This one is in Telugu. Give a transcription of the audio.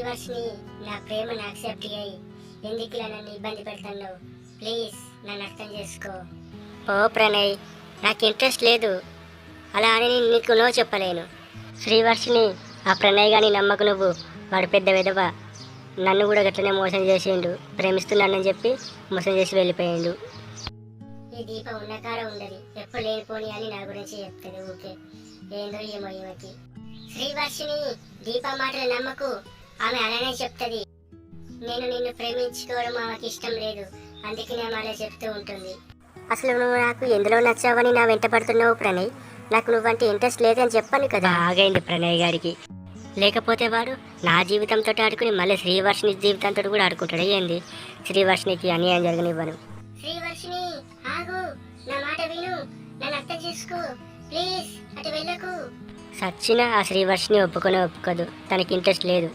శ్రీవర్షిని నా ప్రేమను యాక్సెప్ట్ చేయి. ఎందుకు ఇలా నన్ను ఇబ్బంది పెడుతున్నావు? ప్లీజ్ నన్ను అర్థం చేసుకో. ఓ ప్రణయ్, నాకు ఇంట్రెస్ట్ లేదు, అలా అని నేను నీకు నో చెప్పలేను. శ్రీవర్షిని, ఆ ప్రణయ్ గాని నమ్మకు నువ్వు. వాడు పెద్ద విధవ, నన్ను కూడా గట్లనే మోసం చేసిండు. ప్రేమిస్తున్నానని చెప్పి మోసం చేసి వెళ్ళిపోయిండు. ఈ దీప ఉన్న కాడ ఉండదు, ఎప్పుడు లేనిపోని అని నా గురించి చెప్తుంది ఊకే. ఏందో ఏమో ఈమెకి. శ్రీవర్షిని, దీప మాటలు నమ్మకు, ఆమె అలానే చెప్తుంది. నేను నిన్ను ప్రేమించుకోవడం ఆమెకి ఇష్టం లేదు, అందుకే నేను అలా చెప్తూ ఉంటుంది. అసలు నువ్వు నాకు ఎందులో నచ్చావని నా వెంట పడుతున్నావు ప్రణయ్? నాకు నువ్వంటే ఇంట్రెస్ట్ లేదని చెప్పాను కదా. ఆగైంది ప్రణయ్ గారికి. లేకపోతే వాడు నా జీవితంతో ఆడుకుని మళ్ళీ శ్రీవర్షిని జీవితంతో కూడా ఆడుకుంటాడు. ఏంది, శ్రీవర్షినికి అన్యాయం జరగనివ్వను. శ్రీవర్షిని ఆగు, నా మాట విను, నన్ను అర్థం చేసుకో, ప్లీజ్ అటు వెళ్ళకు. సచ్చినా ఆ శ్రీవర్షిని ఒప్పుకోదు, తనకి ఇంట్రెస్ట్ లేదు.